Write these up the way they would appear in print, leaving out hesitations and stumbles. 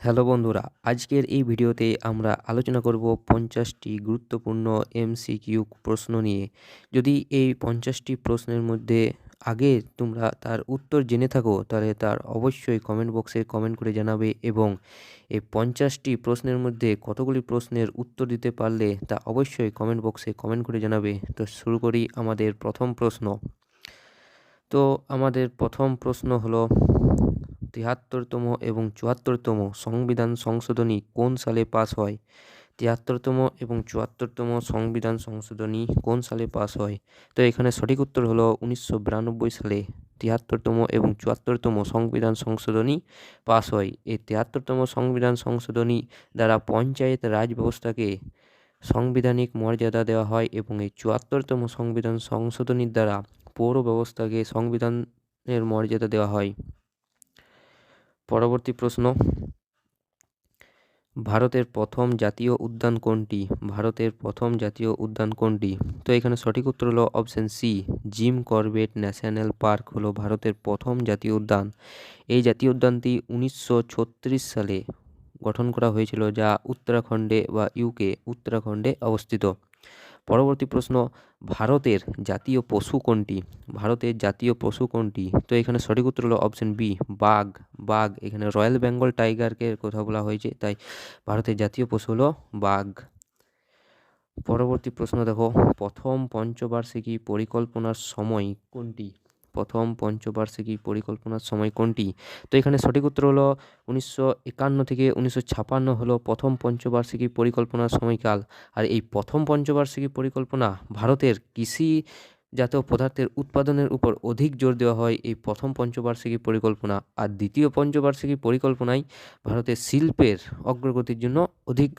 Hello বন্ধুরা, আজকের এই ভিডিওতে আমরা আলোচনা করব 50টি গুরুত্বপূর্ণ এমসিকিউ প্রশ্ন নিয়ে। যদি এই 50টি প্রশ্নের মধ্যে আগে তোমরা তার উত্তর জেনে থাকো, তাহলে তার অবশ্যই কমেন্ট বক্সে কমেন্ট করে জানাবে এবং এই 50টি প্রশ্নের মধ্যে কতগুলি প্রশ্নের উত্তর দিতে পারলে তা অবশ্যই কমেন্ট বক্সে কমেন্ট করে জানাবে। তো শুরু করি আমাদের প্রথম প্রশ্ন। তো আমাদের প্রথম প্রশ্ন হলো ৭৩তম এবং ৭৪তম সংবিধান সংশোধনী কোন সালে পাস হয়? ৭৩তম এবং ৭৪তম সংবিধান সংশোধনী কোন সালে পাস হয়? তো এখানে সঠিক উত্তর হলো ১৯৯২ সালে ৭৩তম এবং ৭৪তম সংবিধান সংশোধনী পাস হয়। এই ৭৩তম সংবিধান সংশোধনী দ্বারা পঞ্চায়েত রাজ ব্যবস্থাকে সাংবিধানিক মর্যাদা দেওয়া হয় এবং এই ৭৪তম সংবিধান সংশোধনীর দ্বারা পৌর ব্যবস্থাকে সংবিধানের মর্যাদা দেওয়া হয়। পরবর্তী প্রশ্ন, ভারতের প্রথম জাতীয় উদ্যান কোনটি? ভারতের প্রথম জাতীয় উদ্যান কোনটি? তো এখানে সঠিক উত্তর হলো option C, Jim Corbett National Park হলো ভারতের প্রথম জাতীয় উদ্যান। এই জাতীয় উদ্যানটি ১৯৩৬ সালে গঠন করা হয়েছিল, যা উত্তরাখণ্ডে বা উত্তরাখণ্ডে অবস্থিত। পরবর্তী প্রশ্ন, ভারতের জাতীয় পশু কোনটি? ভারতের জাতীয় পশু কোনটি? তো এখানে সঠিক উত্তর হলো অপশন বি, বাঘ। বাঘ, এখানে রয়্যাল বেঙ্গল টাইগারকে কথা বলা হয়েছে, তাই ভারতের জাতীয় পশু হলো বাঘ। পরবর্তী প্রশ্ন দেখো, প্রথম পঞ্চবার্ষিকী পরিকল্পনার সময় কোনটি? প্রথম পঞ্চবার্ষিকী পরিকল্পনার সময় কোনটি? তো এখানে সঠিক উত্তর হলো ১৯৫১ থেকে ১৯৫৬ হলো প্রথম পঞ্চবার্ষিকী পরিকল্পনার সময়কাল। আর এই প্রথম পঞ্চবার্ষিকী পরিকল্পনা ভারতের কৃষিজাত পদার্থের উৎপাদনের উপর অধিক জোর দেওয়া হয় এই প্রথম পঞ্চবার্ষিকী পরিকল্পনা, আর দ্বিতীয় পঞ্চবার্ষিকী পরিকল্পনায় ভারতের শিল্পের অগ্রগতির জন্য অধিক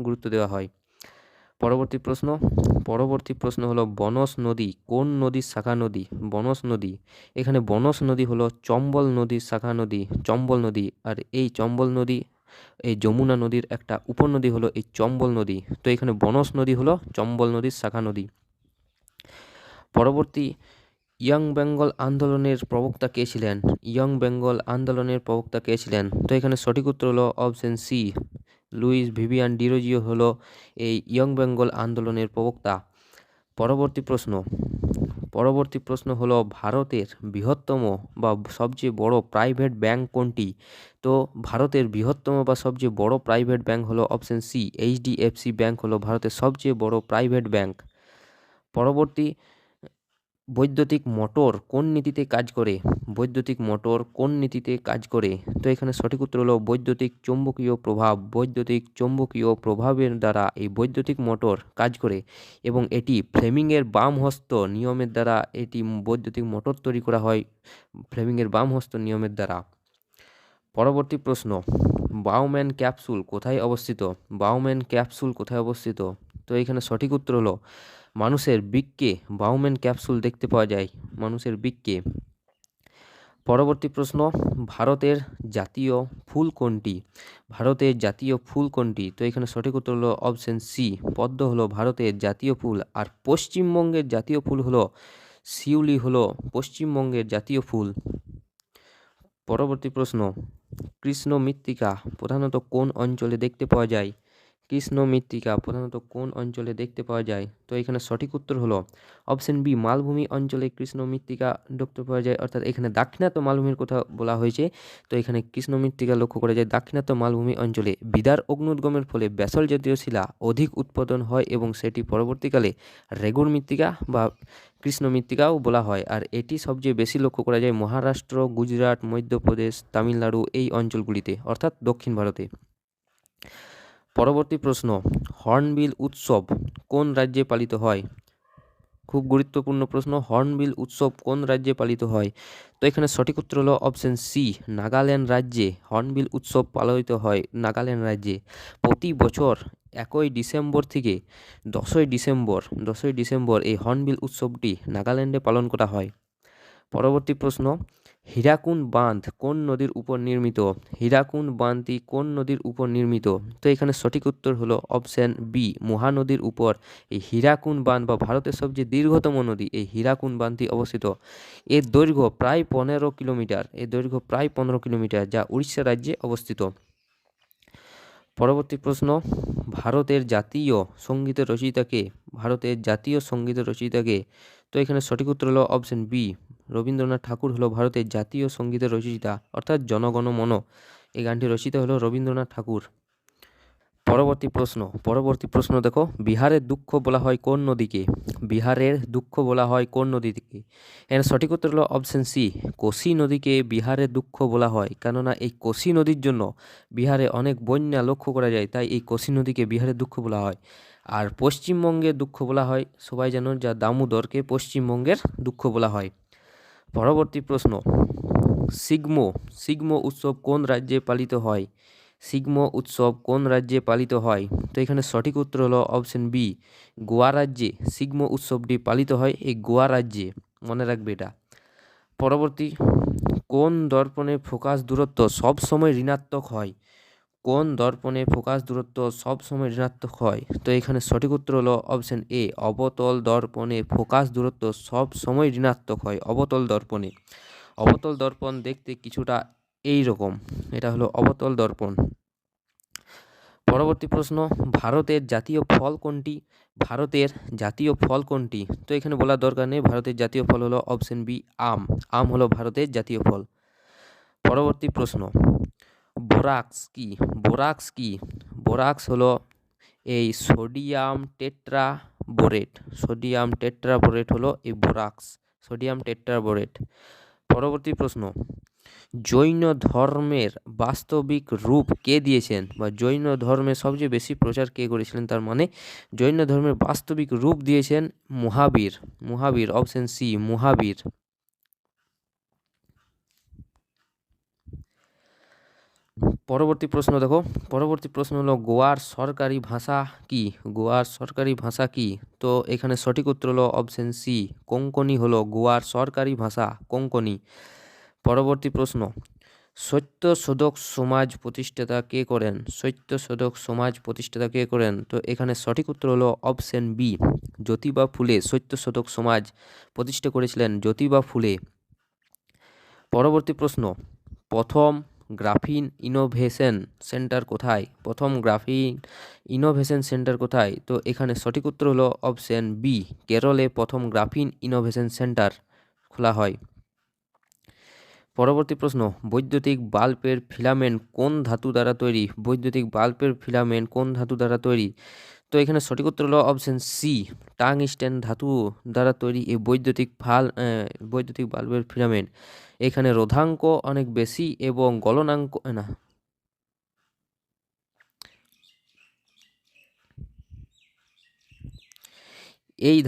গুরুত্ব দেওয়া হয়। পরবর্তী প্রশ্ন হলো, বনস নদী কোন নদীর শাখা নদী? বনস নদী, এখানে বনস নদী হলো চম্বল নদীর শাখা নদী, চম্বল নদী। আর এই চম্বল নদী এই যমুনা নদীর একটা উপনদী হলো এই চম্বল নদী। তো এখানে বনস নদী হলো চম্বল নদীর শাখা নদী। পরবর্তী, ইয়ং বেঙ্গল আন্দোলনের প্রবক্তা কে ছিলেন? ইয়ং বেঙ্গল আন্দোলনের প্রবক্তা কে ছিলেন? তো এখানে সঠিক উত্তর হলো option C, Louis Vivian Derozio হলো এই ইয়ং বেঙ্গল আন্দোলনের প্রবক্তা। পরবর্তী প্রশ্ন হলো, ভারতের বৃহত্তম বা সবচেয়ে বড় প্রাইভেট ব্যাংক কোনটি? তো ভারতের বৃহত্তম বা সবচেয়ে বড় প্রাইভেট ব্যাংক হলো অপশন সি, এইচডিএফসি ব্যাংক হলো ভারতের সবচেয়ে বড় প্রাইভেট ব্যাংক। পরবর্তী, বৈদ্যুতিক মোটর কোন নীতিতে কাজ করে? বৈদ্যুতিক মোটর কোন নীতিতে কাজ করে? তো এখানে সঠিক উত্তর হলো বৈদ্যুতিক চৌম্বকীয় প্রভাব। বৈদ্যুতিক চৌম্বকীয় প্রভাবের দ্বারা এই বৈদ্যুতিক মোটর কাজ করে এবং এটি ফ্লেমিংয়ের বাম হস্ত নিয়মের দ্বারা এটি বৈদ্যুতিক মোটর তৈরি করা হয় ফ্লেমিংয়ের বাম হস্ত নিয়মের দ্বারা। পরবর্তী প্রশ্ন, বাউম্যান ক্যাপসুল কোথায় অবস্থিত? বাউম্যান ক্যাপসুল কোথায় অবস্থিত? তো এখানে সঠিক উত্তর হলো মানুষের বৃক্কে বাউম্যান ক্যাপসুল দেখতে পাওয়া যায় মানুষের বৃক্কে। পরবর্তী প্রশ্ন, ভারতের জাতীয় ফুল কোনটি? ভারতের জাতীয় ফুল কোনটি? তো এখানে সঠিক উত্তর হলো অপশন সি, পদ্ম হলো ভারতের জাতীয় ফুল। আর পশ্চিমবঙ্গের জাতীয় ফুল হলো শিউলি, হলো পশ্চিমবঙ্গের জাতীয় ফুল। পরবর্তী প্রশ্ন, কৃষ্ণ মৃত্তিকা প্রধানত কোন অঞ্চলে দেখতে পাওয়া যায়? কৃষ্ণ মৃত্তিকা প্রধানত কোন অঞ্চলে দেখতে পাওয়া যায়? তো এখানে সঠিক উত্তর হলো অপশন বি, মালভূমি অঞ্চলে কৃষ্ণ মৃত্তিকা দেখতে পাওয়া যায়, অর্থাৎ এখানে দাক্ষিণাত্য মালভূমির কথা বলা হয়েছে। তো এখানে কৃষ্ণ মৃত্তিকা লক্ষ্য করা যায় দাক্ষিণাত্য মালভূমি অঞ্চলে। বিদার অগ্নুদ্গমের ফলে ব্যাসল্ট জাতীয় শিলা অধিক উৎপাদন হয় এবং সেটি পরবর্তীকালে রেগুর মৃত্তিকা বা কৃষ্ণ মৃত্তিকাও বলা হয়। আর এটি সবচেয়ে বেশি লক্ষ্য করা যায় মহারাষ্ট্র, গুজরাট, মধ্যপ্রদেশ, তামিলনাড়ু এই অঞ্চলগুলিতে, অর্থাৎ দক্ষিণ ভারতে। পরবর্তী প্রশ্ন, হর্নবিল উৎসব কোন রাজ্যে পালিত হয়? খুব গুরুত্বপূর্ণ প্রশ্ন, হর্নবিল উৎসব কোন রাজ্যে পালিত হয়? তো এখানে সঠিক উত্তর হলো অপশন সি, নাগাল্যান্ড রাজ্যে হর্নবিল উৎসব পালিত হয় নাগাল্যান্ড রাজ্যে। প্রতি বছর 1 ডিসেম্বর থেকে 10ই ডিসেম্বর এই হর্নবিল উৎসবটি নাগাল্যান্ডে পালন করা হয়। পরবর্তী প্রশ্ন, হীরাকুন্ড বাঁধ কোন নদীর উপর নির্মিত? হীরাকুন্ড বাঁধটি কোন নদীর উপর নির্মিত? তো এখানে সঠিক উত্তর হলো অপশন বি, মহানদীর উপর এই হীরাকুন্ড বাঁধ বা ভারতের সবচেয়ে দীর্ঘতম নদী এই হীরাকুন্ড বাঁধটি অবস্থিত। এর দৈর্ঘ্য প্রায় 15 কিলোমিটার, যা উড়িষ্যা রাজ্যে অবস্থিত। পরবর্তী প্রশ্ন, ভারতের জাতীয় সঙ্গীতের রচয়িতা কে? ভারতের জাতীয় সঙ্গীতের রচয়িতা কে? তো এখানে সঠিক উত্তর হলো অপশন বি, রবীন্দ্রনাথ ঠাকুর হলো ভারতের জাতীয় সঙ্গীতের রচয়িতা, অর্থাৎ জনগণ মন এই গানটি রচিত হলো রবীন্দ্রনাথ ঠাকুর। পরবর্তী প্রশ্ন দেখো, বিহারের দুঃখ বলা হয় কোন নদীকে? বিহারের দুঃখ বলা হয় কোন নদীকে? এর সঠিক উত্তর হলো অপশন সি, কোসি নদীকে বিহারের দুঃখ বলা হয়, কেননা এই কোসি নদীর জন্য বিহারে অনেক বন্যা লক্ষ্য করা যায়, তাই এই কোসি নদীকে বিহারের দুঃখ বলা হয়। আর পশ্চিমবঙ্গের দুঃখ বলা হয়, সবাই জানো, যা দামোদরকে পশ্চিমবঙ্গের দুঃখ বলা হয়। পরবর্তী প্রশ্ন, সিগমো উৎসব কোন রাজ্যে পালিত হয়? সিগমো উৎসব কোন রাজ্যে পালিত হয়? তো এখানে সঠিক উত্তর হলো অপশন বি, গোয়া রাজ্যে সিগমো উৎসবটি পালিত হয় এই গোয়া রাজ্যে, মনে রাখবে এটা। পরবর্তী, কোন দর্পণে ফোকাস দূরত্ব সব সময় ঋণাত্মক হয়? কোন দর্পণে ফোকাস দূরত্ব সব সময় ঋণাত্মক হয়? তো এখানে সঠিক উত্তর হলো অপশন এ, অবতল দর্পণে ফোকাস দূরত্ব সব সময় ঋণাত্মক হয়। অবতল দর্পণ দেখতে কিছুটা এই রকম, এটা হলো অবতল দর্পণ। পরবর্তী প্রশ্ন, ভারতের জাতীয় ফল কোনটি? ভারতের জাতীয় ফল কোনটি? তো এখানে বলার দরকার নেই, ভারতের জাতীয় ফল হলো অপশন বি, আম। আম হলো ভারতের জাতীয় ফল। পরবর্তী প্রশ্ন, বোরাক্স কি? বোরাক্স হলো এই সোডিয়াম টেট্রাবোরেট হলো এই বোরাক্স, সোডিয়াম টেট্রাবোরেট। পরবর্তী প্রশ্ন, জৈন ধর্মের বাস্তবিক রূপ কে দিয়েছেন, বা জৈন ধর্মের সবচেয়ে বেশি প্রচার কে করেছিলেন? তার মানে জৈন ধর্মের বাস্তবিক রূপ দিয়েছেন মুহাবির, অপশন সি, মুহাবির। পরবর্তী প্রশ্ন হলো, গোয়ার সরকারি ভাষা কি? তো এখানে সঠিক উত্তর হলো অপশন সি, কোঙ্কনি হলো গোয়ার সরকারি ভাষা, কোঙ্কনি। পরবর্তী প্রশ্ন, সত্যশোধক সমাজ প্রতিষ্ঠাতা কে করেন? তো এখানে সঠিক উত্তর হলো অপশন বি, জ্যোতিবা ফুলে সত্যশোধক সমাজ প্রতিষ্ঠা করেছিলেন জ্যোতিবা ফুলে। পরবর্তী প্রশ্ন, প্রথম গ্রাফিন ইনোভেশন সেন্টার কোথায়? তো এখানে সঠিক উত্তর হলো অপশন বি, কেরলে প্রথম গ্রাফিন ইনোভেশন সেন্টার খোলা হয়। পরবর্তী প্রশ্ন, বৈদ্যুতিক বাল্বের ফিলামেন্ট কোন ধাতু দ্বারা তৈরি? তো এখানে সঠিক উত্তর হলো অপশন সি, টাংস্টেন ধাতু দ্বারা তৈরি এই বৈদ্যুতিক বাল্বের ফিলামেন্ট। এখানে রোধাঙ্ক অনেক বেশি এবং গলনাঙ্ক এই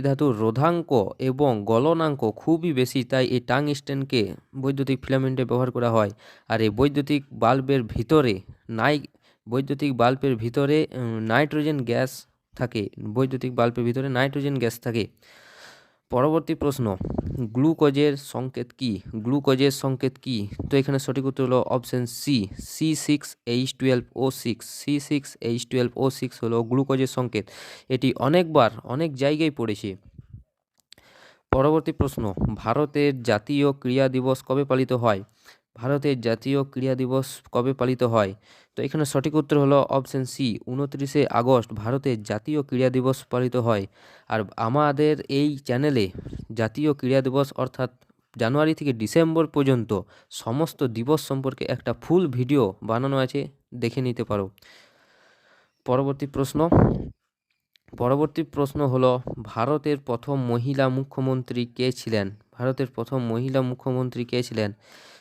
ধাতুর রোধাঙ্ক এবং গলনাঙ্ক খুবই বেশি, তাই এই টাংস্টেনকে বৈদ্যুতিক ফিলামেন্টে ব্যবহার করা হয়। আর এই বৈদ্যুতিক বাল্বের ভিতরে নাইট্রোজেন গ্যাস থাকে। পরবর্তী প্রশ্ন, গ্লুকোজের সংকেত কি? তো এখানে সঠিক উত্তর হলো অপশন সি, C6H12O6 হলো গ্লুকোজের সংকেত। এটি অনেক জায়গায় পড়েছে। পরবর্তী প্রশ্ন, ভারতের জাতীয় ক্রীড়া দিবস কবে পালিত হয়? তো এখানে সঠিক উত্তর হলো অপশন সি, 29শে আগস্ট ভারতের জাতীয় ক্রীড়া দিবস পালিত হয়। আর আমাদের এই চ্যানেলে জাতীয় ক্রীড়া দিবস অর্থাৎ জানুয়ারি থেকে ডিসেম্বর পর্যন্ত সমস্ত দিবস সম্পর্কে একটা ফুল ভিডিও বানানো আছে, দেখে নিতে পারো। পরবর্তী প্রশ্ন হলো, ভারতের প্রথম মহিলা মুখ্যমন্ত্রী কে ছিলেন?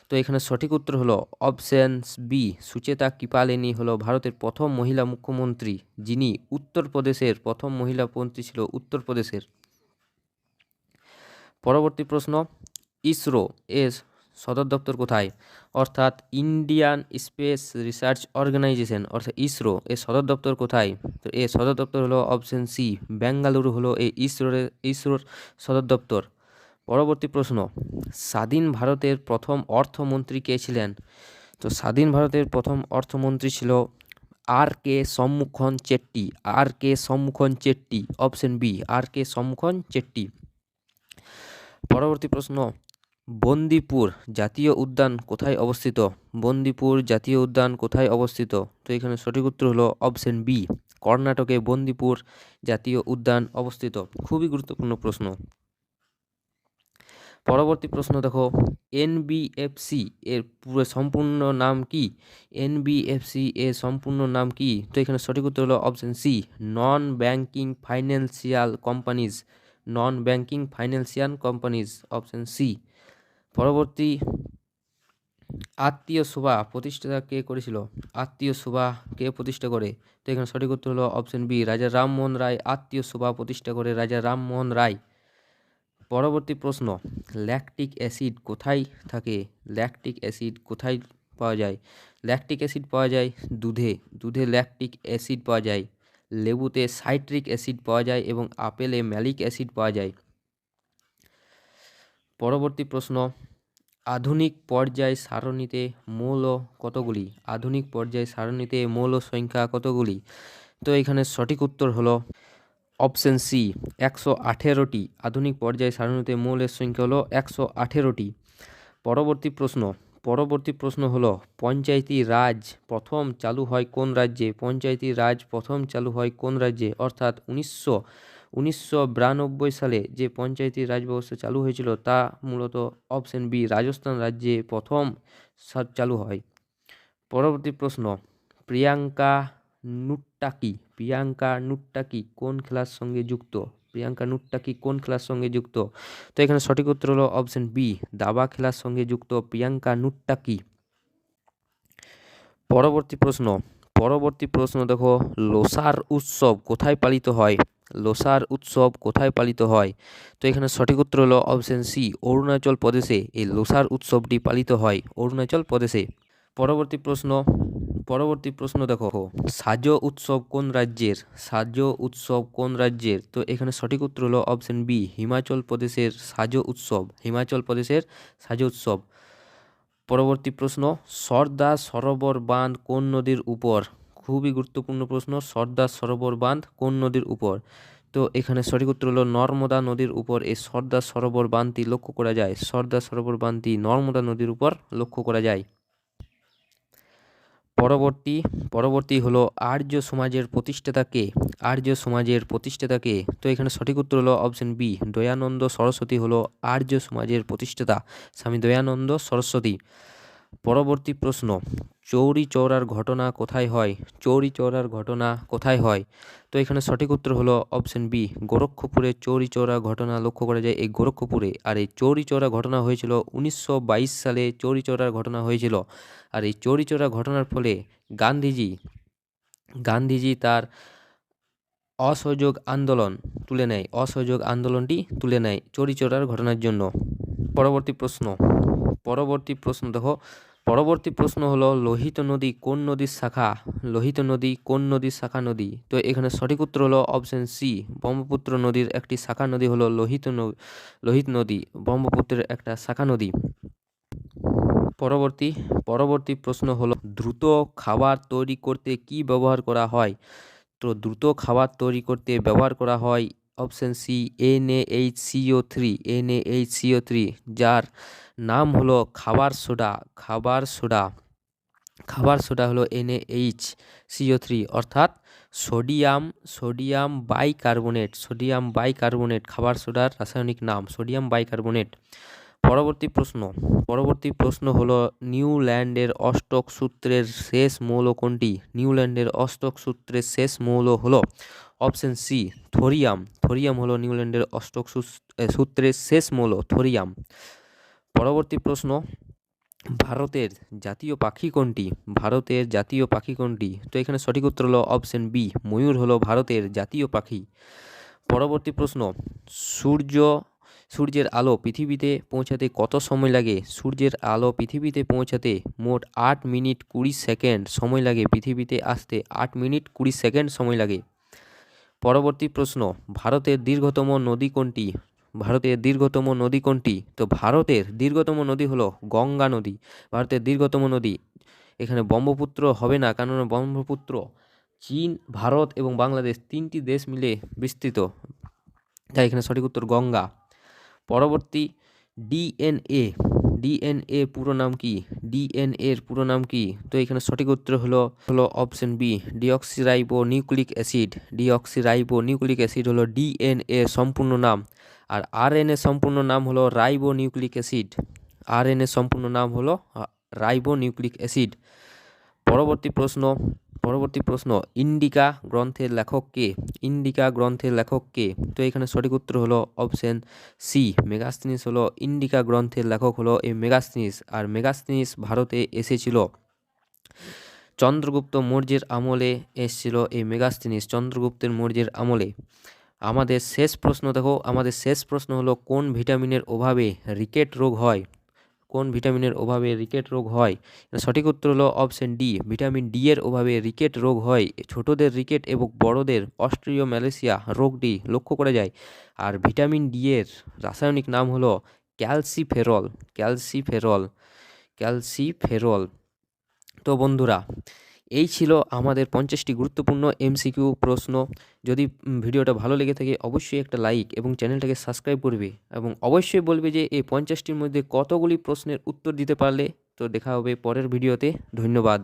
তো এখানে সঠিক উত্তর হলো অপশন বি, সুচেতা কৃপালিনী হলো ভারতের প্রথম মহিলা মুখ্যমন্ত্রী, যিনি উত্তরপ্রদেশের প্রথম মহিলা মন্ত্রী ছিল উত্তরপ্রদেশের। পরবর্তী প্রশ্ন, ইসরো এর সদর দপ্তর কোথায়? অর্থাৎ ইন্ডিয়ান স্পেস রিসার্চ অর্গানাইজেশন অর্থাৎ ইসরো এর সদর দপ্তর কোথায়? তো এর সদর দপ্তর হলো অপশন সি, বেঙ্গালুরু হলো এই ইসরোর সদর দপ্তর। পরবর্তী প্রশ্ন, স্বাধীন ভারতের প্রথম অর্থমন্ত্রী কে ছিলেন? তো স্বাধীন ভারতের প্রথম অর্থমন্ত্রী ছিল আর কে সম্মুখন চেট্টি, অপশন বি, আর কে সম্মুখন চেট্টি। পরবর্তী প্রশ্ন, বন্দিপুর জাতীয় উদ্যান কোথায় অবস্থিত? বন্দিপুর জাতীয় উদ্যান কোথায় অবস্থিত? তো এখানে সঠিক উত্তর হলো অপশন বি, কর্ণাটকে বন্দিপুর জাতীয় উদ্যান অবস্থিত। খুবই গুরুত্বপূর্ণ প্রশ্ন। পরবর্তী প্রশ্ন দেখো, এনবিএফসি এর পুরো সম্পূর্ণ নাম কি? এনবিএফসি এর সম্পূর্ণ নাম কি? তো এখানে সঠিক উত্তর হলো option C, non banking financial companies. Non banking financial companies, option C. পরবর্তী, আত্মীয় সভা প্রতিষ্ঠাতা কে করেছিল? আত্মীয় সভা কে প্রতিষ্ঠা করে? তো এখানে সঠিক উত্তর হলো অপশন বি, রাজা রামমোহন রায় আত্মীয় সভা প্রতিষ্ঠা করে রাজা রামমোহন রায়। পরবর্তী প্রশ্ন, ল্যাকটিক অ্যাসিড কোথায় থাকে? ল্যাকটিক অ্যাসিড কোথায় পাওয়া যায়? ল্যাকটিক অ্যাসিড পাওয়া যায় দুধে। দুধে ল্যাকটিক অ্যাসিড পাওয়া যায়। লেবুতে সাইট্রিক অ্যাসিড পাওয়া যায় এবং আপেলে ম্যালিক অ্যাসিড পাওয়া যায়। পরবর্তী প্রশ্ন, আধুনিক পর্যায় সারণীতে মৌল কতগুলি? আধুনিক পর্যায় সারণীতে মৌল সংখ্যা কতগুলি? তো এখানে সঠিক উত্তর হলো অপশন সি, 118টি। আধুনিক পর্যায় সারণীতে মৌলের সংখ্যা হলো 118টি। পরবর্তী প্রশ্ন হলো, পঞ্চায়েতি রাজ প্রথম চালু হয় কোন রাজ্যে? পঞ্চায়েতি রাজ প্রথম চালু হয় কোন রাজ্যে? অর্থাৎ 1992 সালে যে পঞ্চায়েতি রাজ ব্যবস্থা চালু হয়েছিল তা মূলত অপশন বি, রাজস্থান রাজ্যে প্রথম চালু হয়। পরবর্তী প্রশ্ন, প্রিয়াঙ্কা নুট্টাকি কোন খেলার সঙ্গে যুক্ত? প্রিয়াঙ্কা নুট্টাকি কোন খেলার সঙ্গে যুক্ত? তো এখানে সঠিক উত্তর হলো অপশন বি, দাবা খেলার সঙ্গে যুক্ত প্রিয়াঙ্কা নুট্টাকি। পরবর্তী প্রশ্ন দেখো, লোসার উৎসব কোথায় পালিত হয়? লোসার উৎসব কোথায় পালিত হয়? তো এখানে সঠিক উত্তর হলো অপশন সি, অরুণাচল প্রদেশে এই লোসার উৎসবটি পালিত হয়, অরুণাচল প্রদেশে। পরবর্তী প্রশ্ন দেখো, সাজো উৎসব কোন রাজ্যের? সাজো উৎসব কোন রাজ্যের? তো এখানে সঠিক উত্তর হলো অপশন বি, হিমাচল প্রদেশের সাজো উৎসব, হিমাচল প্রদেশের সাজো উৎসব। পরবর্তী প্রশ্ন, সর্দার সরোবর বাঁধ কোন নদীর উপর? খুবই গুরুত্বপূর্ণ প্রশ্ন, সর্দার সরোবর বাঁধ কোন নদীর উপর? তো এখানে সঠিক উত্তর হলো নর্মদা নদীর উপর এই সর্দার সরোবর বাঁধটি লক্ষ্য করা যায়। সর্দার সরোবর বাঁধটি নর্মদা নদীর উপর লক্ষ্য করা যায়। পরবর্তী হলো, আর্য সমাজের প্রতিষ্ঠাতা কে? আর্য সমাজের প্রতিষ্ঠাতা কে? তো এখানে সঠিক উত্তর হলো অপশন বি, দয়ানন্দ সরস্বতী হলো আর্য সমাজের প্রতিষ্ঠাতা, স্বামী দয়ানন্দ সরস্বতী। পরবর্তী প্রশ্ন, চৌরি চৌরার ঘটনা কোথায় হয়? চৌরি চৌরার ঘটনা কোথায় হয়? তো এখানে সঠিক উত্তর হলো অপশন বি, গোরক্ষপুরে চৌরি চৌরা ঘটনা লক্ষ্য করা যায় এই গোরক্ষপুরে। আর এই চৌরি চৌরা ঘটনা হয়েছিল 1922 সালে চৌরি চৌরার ঘটনা হয়েছিল। আর এই চৌরি চৌরা ঘটনার ফলে গান্ধীজি তার অসহযোগ আন্দোলনটি তুলে নেয় চৌরি চৌরার ঘটনার জন্য। পরবর্তী প্রশ্ন দেখো, পরবর্তী প্রশ্ন হলো, লোহিত নদী কোন নদীর শাখা? লোহিত নদী কোন নদীর শাখা নদী? তো এখানে সঠিক উত্তর হলো অপশন সি, ব্রহ্মপুত্র নদীর একটি শাখা নদী হলো লোহিত নদী, ব্রহ্মপুত্রের একটা শাখা নদী। পরবর্তী প্রশ্ন হলো, দ্রুত খাবার তৈরি করতে কি ব্যবহার করা হয়? তো দ্রুত খাবার তৈরি করতে ব্যবহার করা হয় অপশন সি, NaHCO3, যার নাম হলো খাবার সোডা। খাবার সোডা হলো NaHCO3, অর্থাৎ সোডিয়াম বাইকার্বনেট খাবার সোডার রাসায়নিক নাম সোডিয়াম বাইকার্বনেট। পরবর্তী প্রশ্ন হলো, নিউল্যান্ডের অষ্টক সূত্রের শেষ মৌল কোনটি? নিউল্যান্ডের অষ্টক সূত্রের শেষ মৌল হলো অপশন সি, থোরিয়াম হলো নিউল্যান্ডের অষ্টক সূত্রের শেষ মৌল, থোরিয়াম। পরবর্তী প্রশ্ন, ভারতের জাতীয় পাখি কোনটি? ভারতের জাতীয় পাখি কোনটি? তো এখানে সঠিক উত্তর হলো অপশন বি, ময়ূর হলো ভারতের জাতীয় পাখি। পরবর্তী প্রশ্ন, সূর্যের আলো পৃথিবীতে পৌঁছাতে কত সময় লাগে? সূর্যের আলো পৃথিবীতে পৌঁছাতে মোট 8 মিনিট 20 সেকেন্ড সময় লাগে, পৃথিবীতে আসতে 8 মিনিট 20 সেকেন্ড সময় লাগে। পরবর্তী প্রশ্ন, ভারতের দীর্ঘতম নদী কোনটি? ভারতের দীর্ঘতম নদী কোনটি? তো ভারতের দীর্ঘতম নদী হলো গঙ্গা নদী, ভারতের দীর্ঘতম নদী। এখানে ব্রহ্মপুত্র হবে না, কারণ ব্রহ্মপুত্র চীন, ভারত এবং বাংলাদেশ 3টি দেশ মিলে বিস্তৃত, তাই এখানে সঠিক উত্তর গঙ্গা। পরবর্তী, ডিএনএ, ডিএনএ পুরো নাম কি? ডিএনএর পুরো নাম কি? তো এখানে সঠিক উত্তর হলো option B, deoxyribonucleic acid. Deoxyribonucleic acid হলো ডিএনএ সম্পূর্ণ নাম। আর আরএনএ সম্পূর্ণ নাম হলো রাইবো নিউক্লিক অ্যাসিড। আরএনএ সম্পূর্ণ নাম হলো রাইবো নিউক্লিক অ্যাসিড। পরবর্তী প্রশ্ন, পরবর্তী প্রশ্ন, ইন্ডিকা গ্রন্থের লেখক কে? ইন্ডিকা গ্রন্থের লেখক কে? তো এখানে সঠিক উত্তর হলো অপশন সি, মেগাস্তিনিস হলো ইন্ডিকা গ্রন্থের লেখক হলো এই মেগাস্তিনিস। আর মেগাস্তিনিস ভারতে এসেছিল চন্দ্রগুপ্ত মৌর্যের আমলে এসেছিল এই মেগাস্তিনিস, চন্দ্রগুপ্তের মৌর্যের আমলে। আমাদের শেষ প্রশ্ন দেখো, আমাদের শেষ প্রশ্ন হলো কোন ভিটামিনের অভাবে রিকেট রোগ হয়? কোন ভিটামিনের অভাবে রিকেট রোগ হয়? সঠিক উত্তর হলো অপশন ডি, ভিটামিন ডি এর অভাবে রিকেট রোগ হয়। ছোটদের রিকেট এবং বড়দের অস্ট্রিওম্যালেশিয়া রোগটি লক্ষ্য করা যায়। আর ভিটামিন ডি এর রাসায়নিক নাম হলো ক্যালসিফেরল, ক্যালসিফেরল, ক্যালসিফেরল। তো বন্ধুরা, এই ছিল আমাদের 50টি গুরুত্বপূর্ণ এমসিকিউ প্রশ্ন। যদি ভিডিওটা ভালো লেগে থাকে অবশ্যই একটা লাইক এবং চ্যানেলটাকে সাবস্ক্রাইব করবে এবং অবশ্যই বলবে যে এই 50টির মধ্যে কতগুলি প্রশ্নের উত্তর দিতে পারলে। তো দেখা হবে পরের ভিডিওতে। ধন্যবাদ।